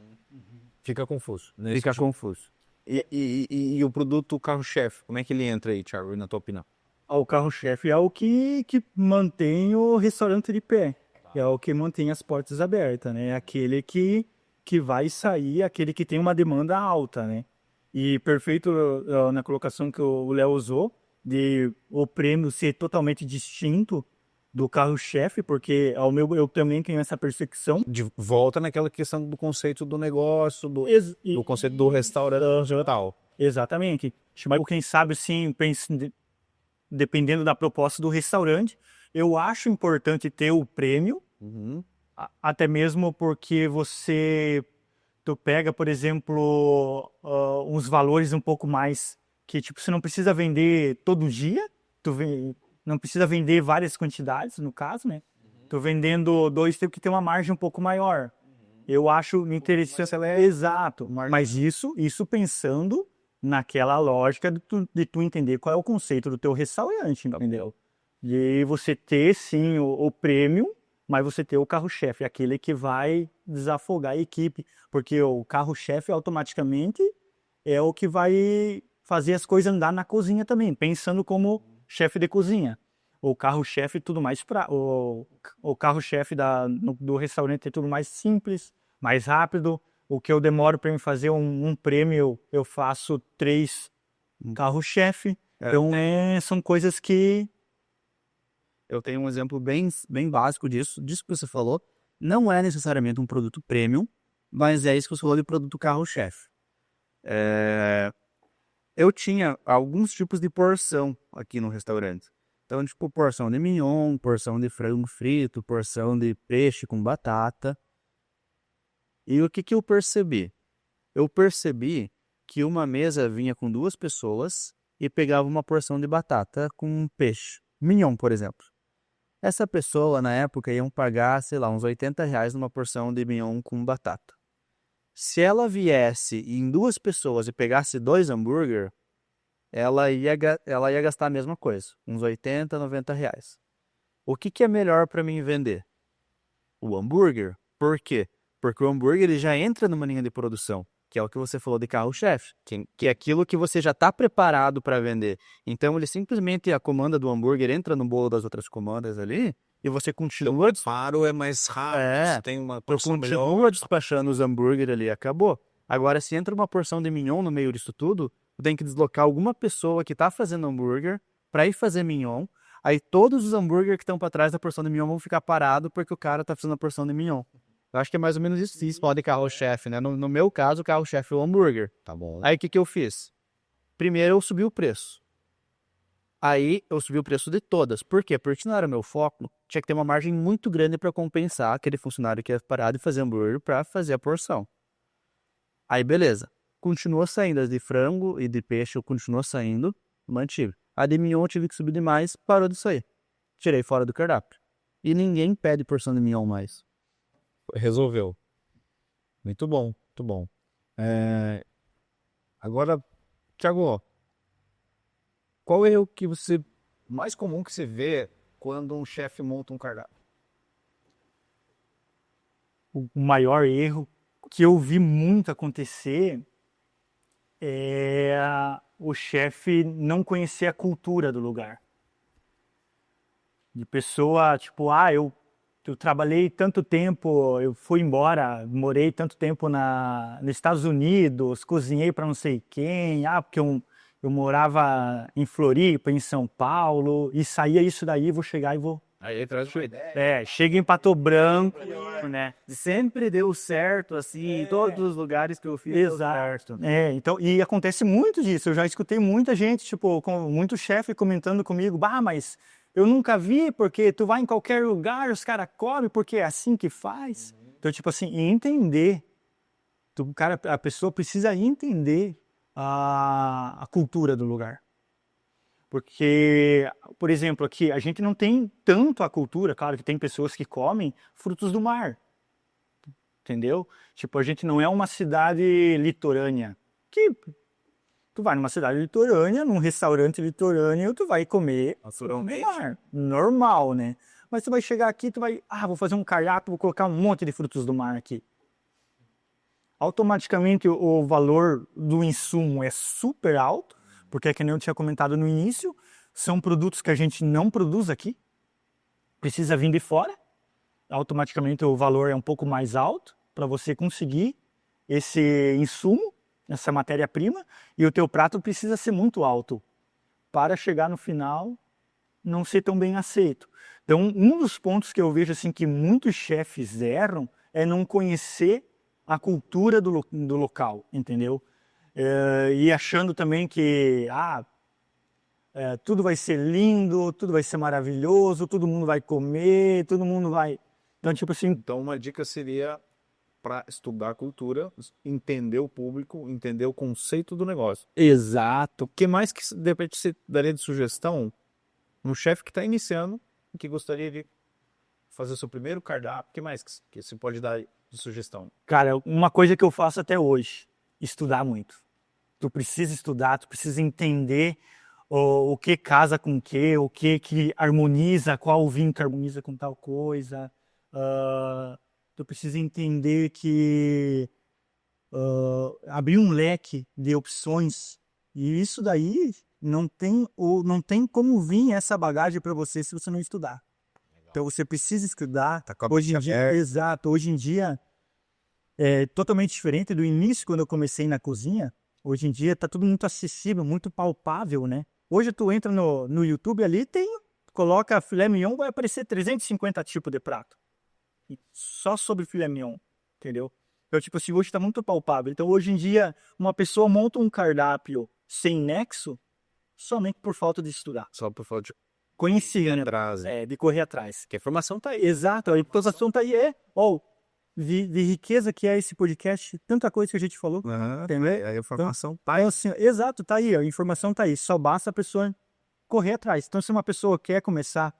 Fica confuso. Fica confuso. E o produto carro-chefe, como é que ele entra aí, Thiago, na tua opinião? O carro-chefe é o que mantém o restaurante de pé. É o que mantém as portas abertas, né? É aquele que vai sair, aquele que tem uma demanda alta, né? E perfeito na colocação que o Léo usou, de o prêmio ser totalmente distinto do carro-chefe, porque eu também tenho essa percepção. De volta naquela questão do conceito do negócio, do conceito do restaurante e tal. Exatamente. Mas quem sabe, sim, dependendo da proposta do restaurante, eu acho importante ter o prêmio, até mesmo porque tu pega, por exemplo, uns valores um pouco mais que, tipo, você não precisa vender todo dia, não precisa vender várias quantidades, no caso, né? Tô vendendo 2, tem que ter uma margem um pouco maior. Eu acho interessante. Exato. Mas isso pensando naquela lógica de tu entender qual é o conceito do teu restaurante, entendeu? De você ter, sim, o prêmio, mas você ter o carro-chefe, aquele que vai desafogar a equipe, porque o carro-chefe automaticamente é o que vai fazer as coisas andar na cozinha também, pensando como chefe de cozinha. O carro-chefe tudo mais o carro-chefe do restaurante é tudo mais simples, mais rápido. O que eu demoro para fazer um prêmio, eu faço 3 carro-chefe. Então são coisas que eu tenho um exemplo bem básico disso que você falou. Não é necessariamente um produto premium, mas é isso que você falou de produto carro-chefe. Eu tinha alguns tipos de porção aqui no restaurante. Então, tipo, porção de mignon, porção de frango frito, porção de peixe com batata. E o que eu percebi? Eu percebi que uma mesa vinha com 2 pessoas e pegava uma porção de batata com peixe. Mignon, por exemplo. Essa pessoa, na época, iam pagar, sei lá, uns R$80 numa porção de mignon com batata. Se ela viesse em 2 pessoas e pegasse 2 hambúrguer, ela ia gastar a mesma coisa, uns R$80, R$90. O que é melhor para mim vender? O hambúrguer. Por quê? Porque o hambúrguer ele já entra numa linha de produção, que é o que você falou de carro-chefe, que é aquilo que você já está preparado para vender. Então, ele simplesmente, a comanda do hambúrguer entra no bolo das outras comandas ali, e você continua... O faro é mais rápido, você tem uma porção melhor. Continua despachando os hambúrguer ali, acabou. Agora, se entra uma porção de mignon no meio disso tudo, tu tem que deslocar alguma pessoa que está fazendo hambúrguer para ir fazer mignon. Aí todos os hambúrguer que estão para trás da porção de mignon vão ficar parados porque o cara tá fazendo a porção de mignon. Eu acho que é mais ou menos isso. Isso pode carro-chefe, né? No meu caso, o carro-chefe é o hambúrguer. Tá bom. Aí o que eu fiz? Primeiro eu subi o preço. Aí eu subi o preço de todas. Por quê? Porque não era meu foco. Tinha que ter uma margem muito grande para compensar aquele funcionário que ia parar de fazer hambúrguer para fazer a porção. Aí beleza. Continuou saindo. As de frango e de peixe continuou saindo. Mantive. A de mignon eu tive que subir demais. Parou de sair. Tirei fora do cardápio. E ninguém pede porção de mignon mais. Resolveu. Muito bom, muito bom. Agora, Thiago, qual é o que você mais comum que você vê quando um chefe monta um cardápio? O maior erro que eu vi muito acontecer é o chefe não conhecer a cultura do lugar. De pessoa, tipo, eu trabalhei tanto tempo, eu fui embora, morei tanto tempo nos Estados Unidos, cozinhei para não sei quem, porque eu morava em Floripa, em São Paulo, e saía isso daí, vou chegar e vou... Aí traz uma ideia. Chega em Pato Branco, né? Sempre deu certo, assim, em todos os lugares que eu fiz. Exato. Então, e acontece muito disso. Eu já escutei muita gente, tipo, muito chefe comentando comigo, mas eu nunca vi, porque tu vai em qualquer lugar, os caras comem, porque é assim que faz. Então, tipo assim, entender. A pessoa precisa entender a cultura do lugar. Porque, por exemplo, aqui a gente não tem tanto a cultura, claro que tem pessoas que comem frutos do mar, entendeu? Tipo, a gente não é uma cidade litorânea, que tu vai numa cidade litorânea, num restaurante litorâneo, tu vai comer frutos do mar, normal, né? Mas tu vai chegar aqui, tu vai, vou fazer um cardápio, vou colocar um monte de frutos do mar aqui. Automaticamente o valor do insumo é super alto, porque é que nem eu tinha comentado no início, são produtos que a gente não produz aqui, precisa vir de fora, automaticamente o valor é um pouco mais alto para você conseguir esse insumo, essa matéria-prima, e o teu prato precisa ser muito alto para chegar no final não ser tão bem aceito. Então, um dos pontos que eu vejo assim que muitos chefes erram é não conhecer a cultura do local, entendeu? E achando também que tudo vai ser lindo, tudo vai ser maravilhoso, todo mundo vai comer, todo mundo vai... Então, tipo assim... Então, uma dica seria para estudar a cultura, entender o público, entender o conceito do negócio. Exato. O que mais que, de repente, você daria de sugestão um chefe que está iniciando e que gostaria de fazer o seu primeiro cardápio? O que mais que você pode dar de sugestão? Cara, uma coisa que eu faço até hoje, estudar muito. Tu precisa estudar, tu precisa entender o que casa com o que harmoniza, qual vinho que harmoniza com tal coisa. Tu precisa entender que abrir um leque de opções, e isso daí não tem como vir essa bagagem para você se você não estudar. Legal. Então você precisa estudar. Hoje em dia, exato, hoje em dia é totalmente diferente do início quando eu comecei na cozinha. Hoje em dia está tudo muito acessível, muito palpável, né? Hoje tu entra no YouTube ali, coloca filé mignon, vai aparecer 350 tipos de prato. E só sobre filé mignon, entendeu? Então, tipo assim, hoje está muito palpável. Então, hoje em dia, uma pessoa monta um cardápio sem nexo somente por falta de estudar. Só por falta de conhecer, né? De correr atrás. Que a informação está aí. Exato, a informação está aí. De riqueza que é esse podcast, tanta coisa que a gente falou. Entendeu? A informação tá aí. Então, assim, exato, tá aí, a informação tá aí. Só basta a pessoa correr atrás. Então, se uma pessoa quer começar,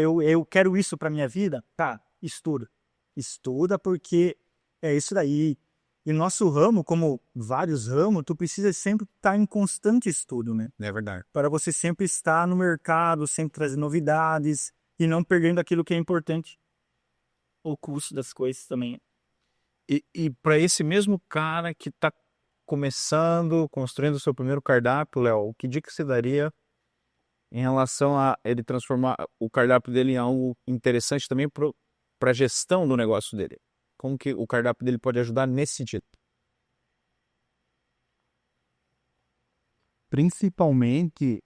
eu quero isso para minha vida, tá, estuda. Estuda porque é isso daí. E nosso ramo, como vários ramos, tu precisa sempre estar em constante estudo, né? É verdade. Para você sempre estar no mercado, sempre trazer novidades e não perdendo aquilo que é importante. O custo das coisas também. E para esse mesmo cara que está começando, construindo o seu primeiro cardápio, Léo, que dica você daria em relação a ele transformar o cardápio dele em algo interessante também para a gestão do negócio dele? Como que o cardápio dele pode ajudar nesse sentido? Principalmente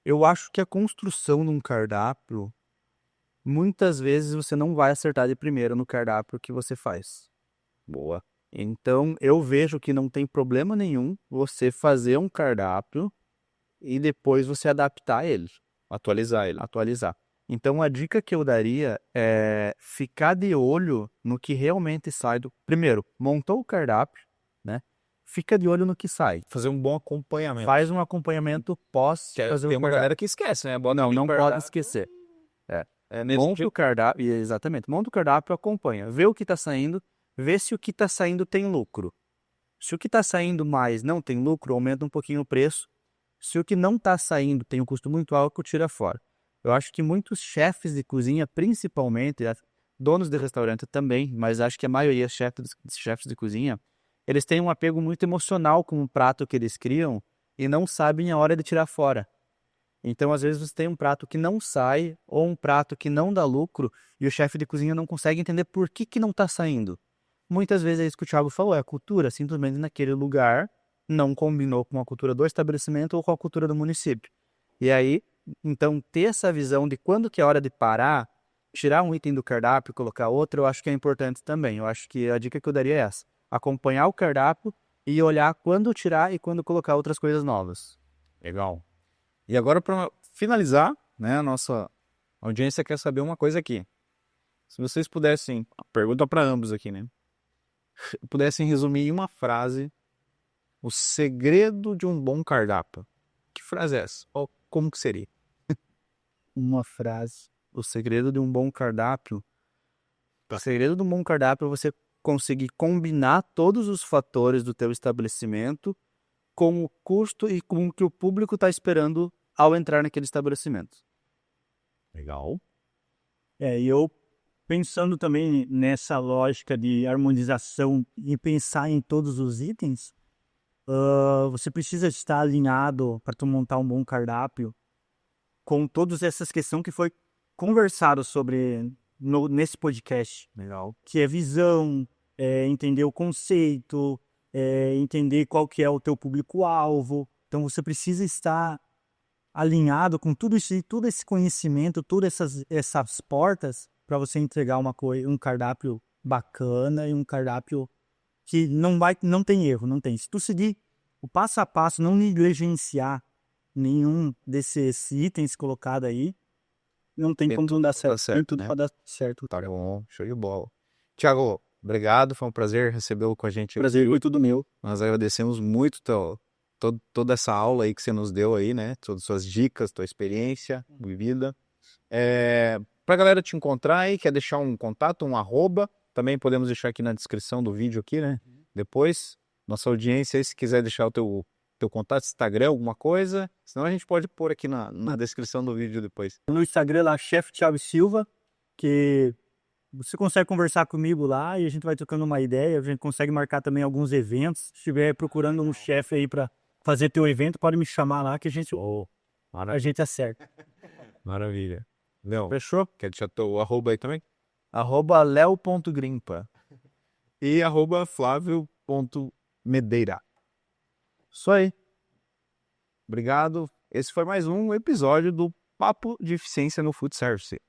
Eu acho que a construção de um cardápio, muitas vezes você não vai acertar de primeira no cardápio que você faz. Boa. Então, eu vejo que não tem problema nenhum você fazer um cardápio e depois você adaptar ele, Atualizar ele. atualizar. Então, a dica que eu daria é ficar de olho no que realmente sai do... Primeiro, montou o cardápio, né? Fica de olho no que sai. Fazer um bom acompanhamento. Faz um acompanhamento pós Que fazer tem o uma cardápio. galera que esquece, né? Bota Não, ali o não pode cardápio. esquecer. Nesse Monta dia- o cardápio, exatamente. Monta o cardápio, acompanha. Vê o que está saindo, vê se o que está saindo tem lucro. Se o que está saindo mais não tem lucro, aumenta um pouquinho o preço. Se o que não está saindo tem um custo muito alto, tira fora. Eu acho que muitos chefes de cozinha, principalmente, donos de restaurante também, mas acho que a maioria chefes de cozinha, eles têm um apego muito emocional com o prato que eles criam e não sabem a hora de tirar fora. Então, às vezes, você tem um prato que não sai ou um prato que não dá lucro e o chefe de cozinha não consegue entender por que não está saindo. Muitas vezes é isso que o Thiago falou, é a cultura, simplesmente naquele lugar não combinou com a cultura do estabelecimento ou com a cultura do município. E aí, então, ter essa visão de quando que é hora de parar, tirar um item do cardápio e colocar outro, eu acho que é importante também. Eu acho que a dica que eu daria é essa: acompanhar o cardápio e olhar quando tirar e quando colocar outras coisas novas. Legal. E agora, para finalizar, né, a nossa audiência quer saber uma coisa aqui. Se vocês pudessem, pergunta para ambos aqui, né? Pudessem resumir em uma frase o segredo de um bom cardápio. Que frase é essa? Ou como que seria? Uma frase. O segredo de um bom cardápio. O segredo de um bom cardápio é você conseguir combinar todos os fatores do teu estabelecimento com o custo e com o que o público está esperando ao entrar naquele estabelecimento. Legal. E eu pensando também nessa lógica de harmonização e pensar em todos os itens, você precisa estar alinhado para tu montar um bom cardápio com todas essas questões que foi conversado sobre nesse podcast. Legal. Que é visão, entender o conceito, entender qual que é o teu público-alvo. Então você precisa estar alinhado com tudo isso, todo esse conhecimento, todas essas portas para você entregar um cardápio bacana e um cardápio que não tem erro, não tem. Se tu seguir o passo a passo, não negligenciar nenhum desses itens colocados aí, não tem como não dar certo. certo, Tem tudo né? para dar certo. Tá bom, show de bola. Tiago, obrigado, foi um prazer recebê-lo com a gente. Prazer foi tudo meu. Nós agradecemos muito toda essa aula aí que você nos deu aí, né? Todas as suas dicas, tua experiência vivida. Pra galera te encontrar aí, quer deixar um contato, um arroba, também podemos deixar aqui na descrição do vídeo aqui, né? Depois, nossa audiência aí, se quiser deixar o teu contato, Instagram, alguma coisa, senão a gente pode pôr aqui na descrição do vídeo depois. No Instagram lá, Chef Thiago Silva, que você consegue conversar comigo lá e a gente vai trocando uma ideia, a gente consegue marcar também alguns eventos. Se estiver procurando um chefe aí para fazer teu evento, pode me chamar lá que a gente acerta. Maravilha. Leão, Fechou? quer deixar teu arroba aí também? @leo.grimpa. E @flávio.medeira. Isso aí. Obrigado. Esse foi mais um episódio do Papo de Eficiência no Food Service.